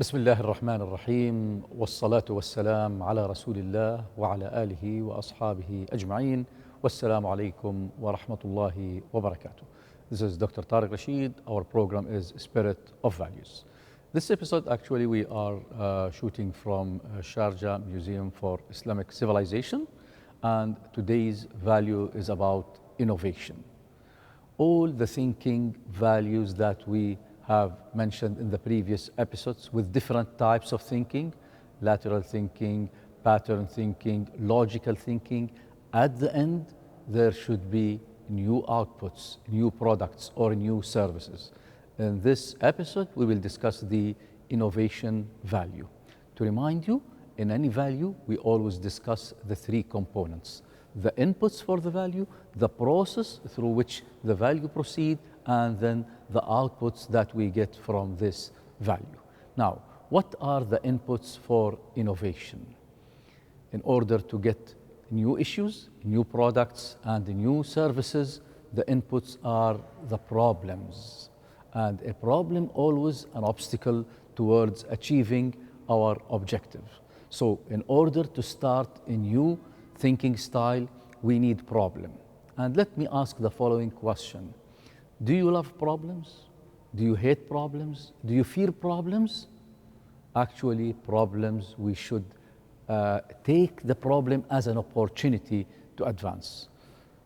بسم الله الرحمن الرحيم والصلاة والسلام على رسول الله وعلى آله وأصحابه أجمعين والسلام عليكم ورحمة الله وبركاته. This is Dr. Tariq Rashid. Our program is Spirit of Values. This episode actually we are shooting from Sharjah Museum for Islamic Civilization, and today's value is about innovation. All the thinking values that we have mentioned in the previous episodes with different types of thinking, lateral thinking, pattern thinking, logical thinking, at the end there should be new outputs, new products or new services. In this episode we will discuss the innovation value. To remind you, in any value we always discuss the three components: the inputs for the value, the process through which the value proceeds, and then the outputs that we get from this value. Now, what are the inputs for innovation? In order to get new issues, new products, and new services, the inputs are the problems. And a problem always an obstacle towards achieving our objective. So in order to start a new thinking style, we need problem. And let me ask the following question. Do you love problems? Do you hate problems? Do you fear problems? Actually, problems, we should take the problem as an opportunity to advance.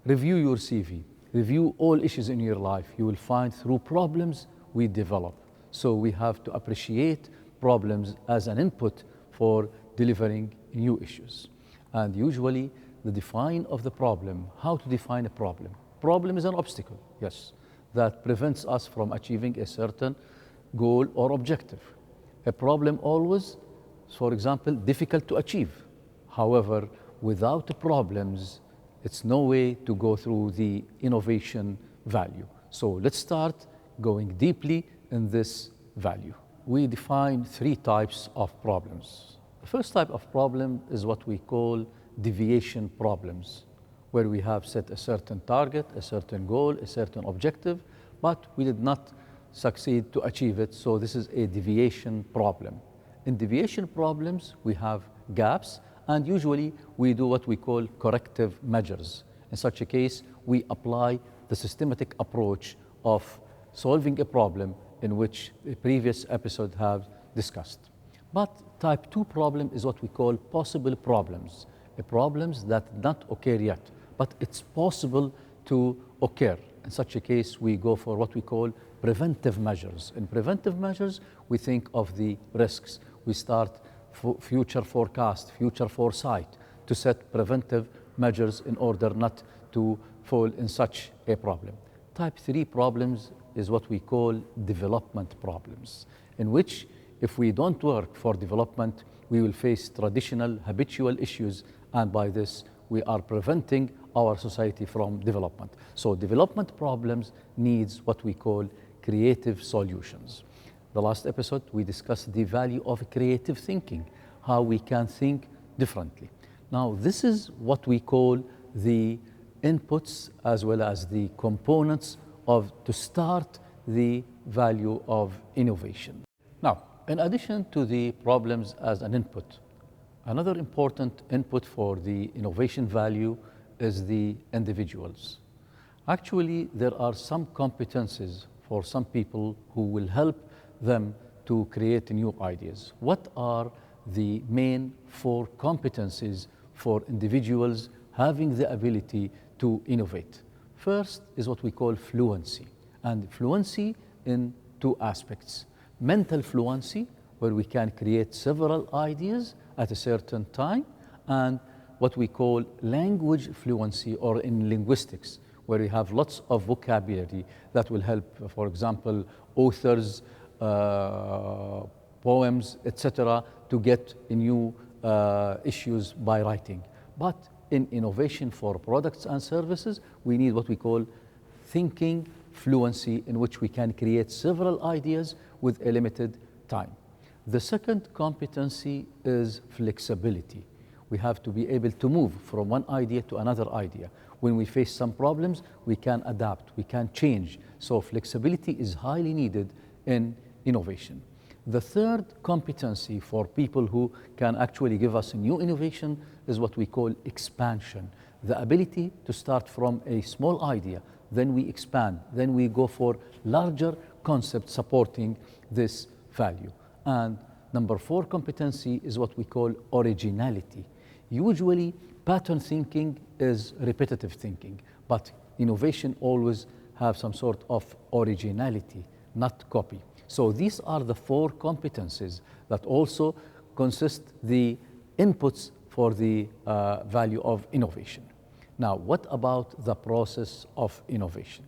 Review your CV, review all issues in your life. You will find through problems we develop. So we have to appreciate problems as an input for delivering new issues. And usually the define of the problem, how to define a problem. Problem is an obstacle, yes, that prevents us from achieving a certain goal or objective. A problem always, for example, difficult to achieve. However, without problems, it's no way to go through the innovation value. So let's start going deeply in this value. We define three types of problems. The first type of problem is what we call deviation problems, where we have set a certain target, a certain goal, a certain objective, but we did not succeed to achieve it, so this is a deviation problem. In deviation problems, we have gaps, and usually we do what we call corrective measures. In such a case, we apply the systematic approach of solving a problem in which the previous episode have discussed. But type 2 problem is what we call possible problems, problems that not occur yet, but it's possible to occur. In such a case, we go for what we call preventive measures. In preventive measures, we think of the risks. We start future forecast, future foresight to set preventive measures in order not to fall in such a problem. Type 3 problems is what we call development problems, in which if we don't work for development, we will face traditional habitual issues, and by this we are preventing our society from development. So development problems needs what we call creative solutions. The last episode we discussed the value of creative thinking, how we can think differently. Now this is what we call the inputs as well as the components to start the value of innovation. Now, in addition to the problems as an input, another important input for the innovation value is the individuals. Actually, there are some competencies for some people who will help them to create new ideas. What are the main 4 competencies for individuals having the ability to innovate? First is what we call fluency, and fluency in 2 aspects. Mental fluency, where we can create several ideas at a certain time, and what we call language fluency, or in linguistics, where we have lots of vocabulary that will help, for example, authors, poems, etc., to get new issues by writing. But in innovation for products and services, we need what we call thinking fluency, in which we can create several ideas with a limited time. The second competency is flexibility. We have to be able to move from one idea to another idea. When we face some problems, we can adapt, we can change. So flexibility is highly needed in innovation. The third competency for people who can actually give us a new innovation is what we call expansion. The ability to start from a small idea, then we expand, then we go for larger concepts supporting this value. And number four competency is what we call originality. Usually, pattern thinking is repetitive thinking, but innovation always have some sort of originality, not copy. So these are the four competencies that also consist the inputs for the value of innovation. Now, what about the process of innovation?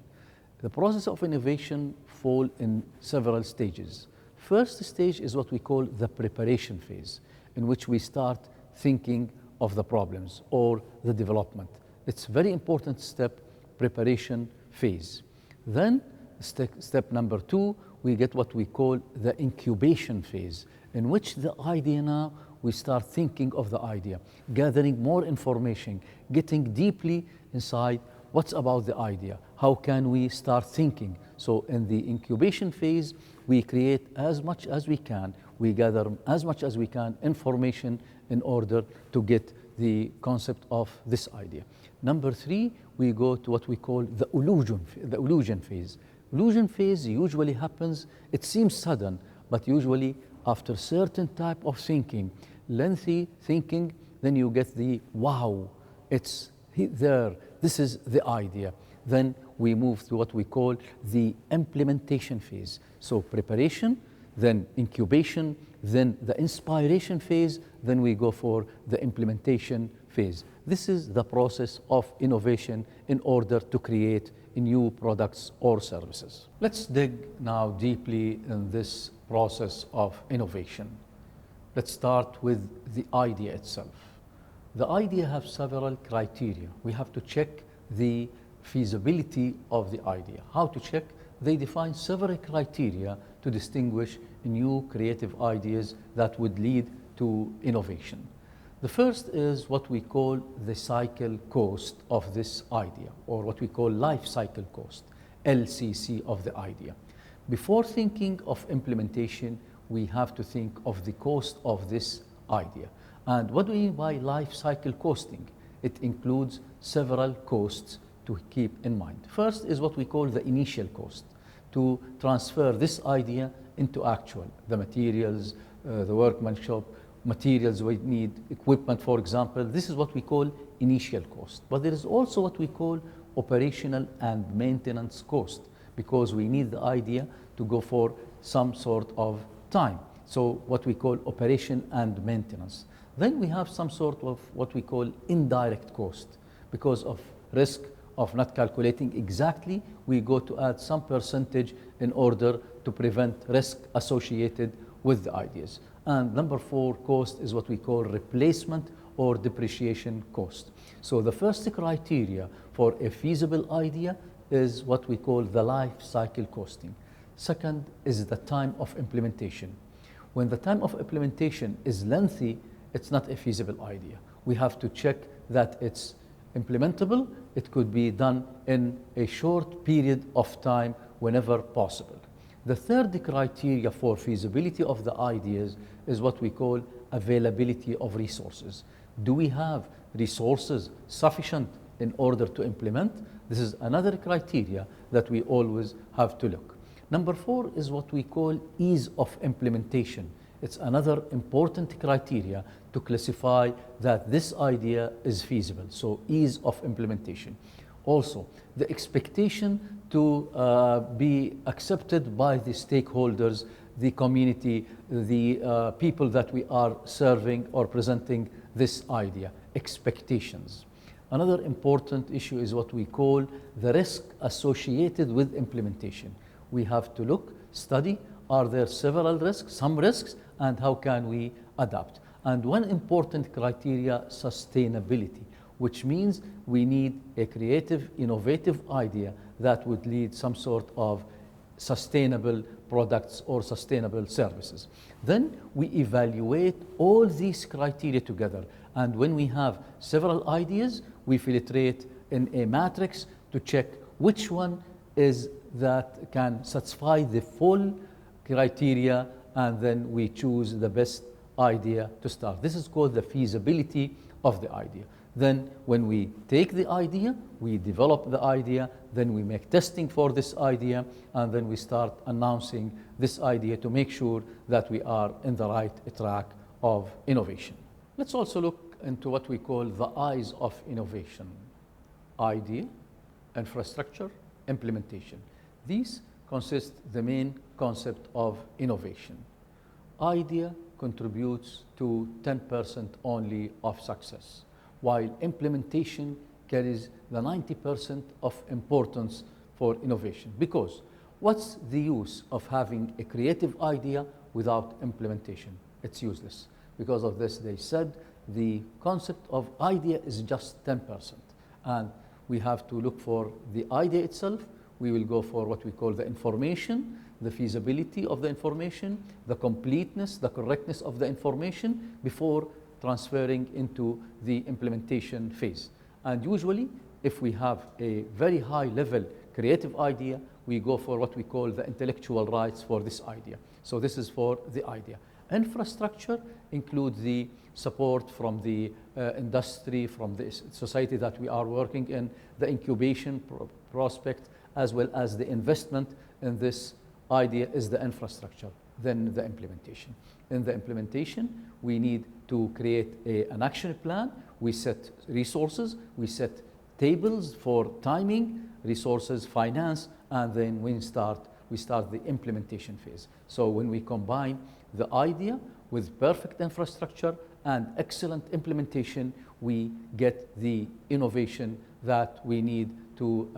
The process of innovation fall in several stages. First stage is what we call the preparation phase, in which we start thinking of the problems or the development. It's a very important step, preparation phase. Then step number two, we get what we call the incubation phase, in which the idea now, we start thinking of the idea, gathering more information, getting deeply inside what's about the idea, how can we start thinking. So in the incubation phase, we create as much as we can, we gather as much as we can information in order to get the concept of this idea. Number three, we go to what we call the illusion phase. Illusion phase usually happens, it seems sudden, but usually after certain type of thinking, lengthy thinking, then you get the wow, it's there, this is the idea. Then we move to what we call the implementation phase. So preparation, then incubation, then the inspiration phase, then we go for the implementation phase. This is the process of innovation in order to create new products or services. Let's dig now deeply in this process of innovation. Let's start with the idea itself. The idea has several criteria. We have to check the feasibility of the idea. How to check? They define several criteria to distinguish new creative ideas that would lead to innovation. The first is what we call the cycle cost of this idea, or what we call life cycle cost, LCC of the idea. Before thinking of implementation, we have to think of the cost of this idea. And what do we mean by life cycle costing? It includes several costs to keep in mind. First is what we call the initial cost, to transfer this idea into actual, the materials, the workmanship, materials we need, equipment, for example. This is what we call initial cost. But there is also what we call operational and maintenance cost, because we need the idea to go for some sort of time. So what we call operation and maintenance. Then we have some sort of what we call indirect cost. Because of risk of not calculating exactly, we go to add some percentage in order to prevent risk associated with the ideas. And number four cost is what we call replacement or depreciation cost. So the first criteria for a feasible idea is what we call the life cycle costing. Second is the time of implementation. When the time of implementation is lengthy, it's not a feasible idea. We have to check that it's implementable. It could be done in a short period of time whenever possible. The third criteria for feasibility of the ideas is what we call availability of resources. Do we have resources sufficient in order to implement? This is another criteria that we always have to look. Number four is what we call ease of implementation. It's another important criteria to classify that this idea is feasible. So ease of implementation. Also, the expectation to be accepted by the stakeholders, the community, the people that we are serving or presenting this idea, expectations. Another important issue is what we call the risk associated with implementation. We have to look, study, are there several risks, some risks, and how can we adapt? And one important criteria, sustainability, which means we need a creative, innovative idea that would lead some sort of sustainable products or sustainable services. Then we evaluate all these criteria together. And when we have several ideas, we filtrate in a matrix to check which one is that can satisfy the full criteria and then we choose the best idea to start. This is called the feasibility of the idea. Then when we take the idea, we develop the idea, then we make testing for this idea, and then we start announcing this idea to make sure that we are in the right track of innovation. Let's also look into what we call the eyes of innovation: idea, infrastructure, implementation. These consist the main concept of innovation. Idea contributes to 10% only of success, while implementation carries the 90% of importance for innovation. Because what's the use of having a creative idea without implementation? It's useless. Because of this, they said the concept of idea is just 10%. And we have to look for the idea itself. We will go for what we call the information, the feasibility of the information, the completeness, the correctness of the information before transferring into the implementation phase. And usually, if we have a very high level creative idea, we go for what we call the intellectual rights for this idea. So this is for the idea. Infrastructure includes the support from the industry, from the society that we are working in, the incubation prospect, as well as the investment in this idea is the infrastructure, then the implementation. In the implementation, we need to create an action plan. We set resources, we set tables for timing, resources, finance, and then we start the implementation phase. So when we combine the idea with perfect infrastructure and excellent implementation, we get the innovation that we need to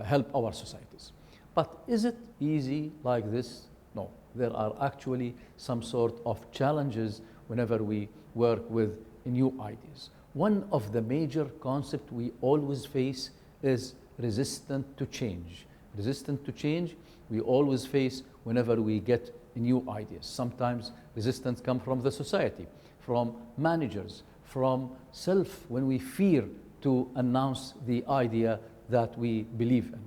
help our societies. But is it easy like this? No. There are actually some sort of challenges whenever we work with new ideas. One of the major concepts we always face is resistant to change. Resistant to change, we always face whenever we get new ideas. Sometimes resistance comes from the society, from managers, from self, when we fear to announce the idea that we believe in.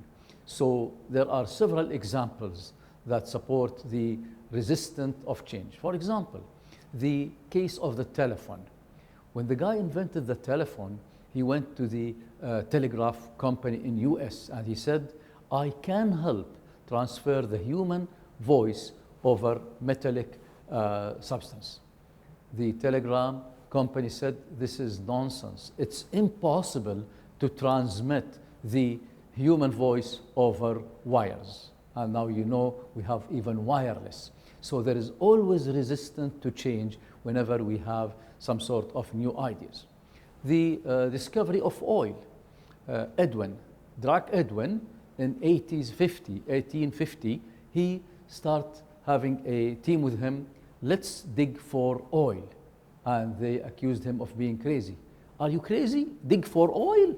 So there are several examples that support the resistance of change. For example, the case of the telephone. When the guy invented the telephone, he went to the telegraph company in US and he said, I can help transfer the human voice over metallic substance. The telegram company said, this is nonsense. It's impossible to transmit the human voice over wires. And now you know we have even wireless. So there is always resistance to change whenever we have some sort of new ideas. The discovery of oil. Edwin, Drake Edwin, in 1850, he started having a team with him, let's dig for oil. And they accused him of being crazy. Are you crazy? Dig for oil?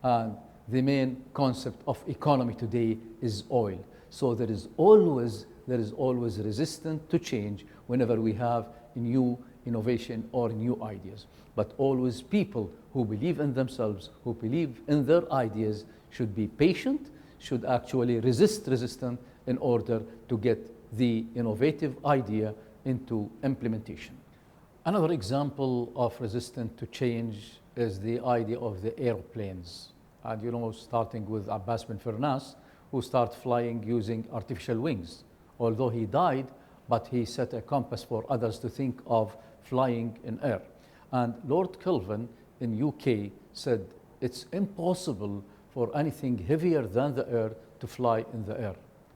And the main concept of economy today is oil. So there is always resistance to change whenever we have a new innovation or new ideas. But always people who believe in themselves, who believe in their ideas, should be patient, should actually resist resistance in order to get the innovative idea into implementation. Another example of resistance to change is the idea of the airplanes. And you know, starting with Abbas bin Firnas, who started flying using artificial wings. Although he died, but he set a compass for others to think of flying in air. And Lord Kelvin in UK said it's impossible for anything heavier than the air to fly in the air.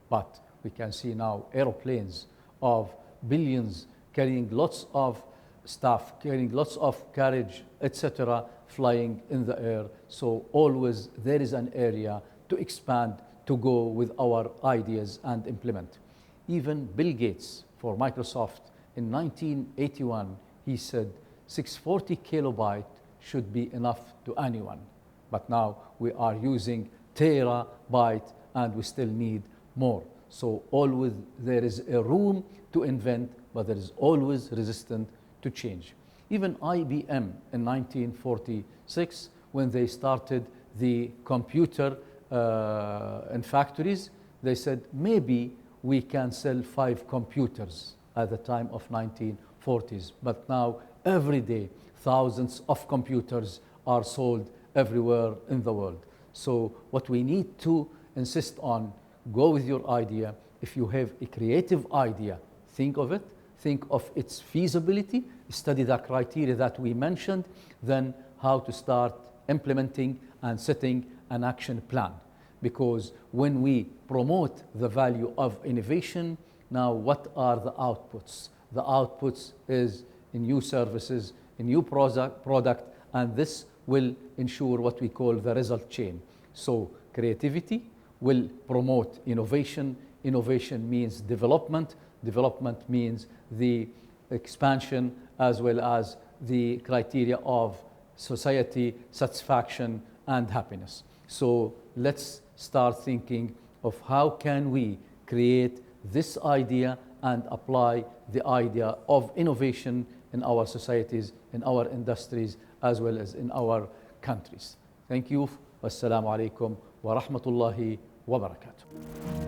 But we can see now aeroplanes of billions carrying lots of stuff, carrying lots of carriage, etc., flying in the air. So always there is an area to expand, to go with our ideas and implement. Even Bill Gates for Microsoft in 1981, he said 640 kilobyte should be enough to anyone. But now we are using terabyte and we still need more. So always there is a room to invent, but there is always resistance to change. Even IBM in 1946, when they started the computer in factories, they said maybe we can sell 5 computers at the time of 1940s. But now, every day, thousands of computers are sold everywhere in the world. So what we need to insist on, go with your idea. If you have a creative idea, think of it, think of its feasibility, study the criteria that we mentioned, then how to start implementing and setting an action plan. Because when we promote the value of innovation, now what are the outputs? The outputs is a new services, a new product, and this will ensure what we call the result chain. So creativity will promote innovation. Innovation means development. Development means the expansion as well as the criteria of society, satisfaction, and happiness. So let's start thinking of how can we create this idea and apply the idea of innovation in our societies, in our industries, as well as in our countries. Thank you. Wassalamu alaikum wa rahmatullahi wa barakatuh.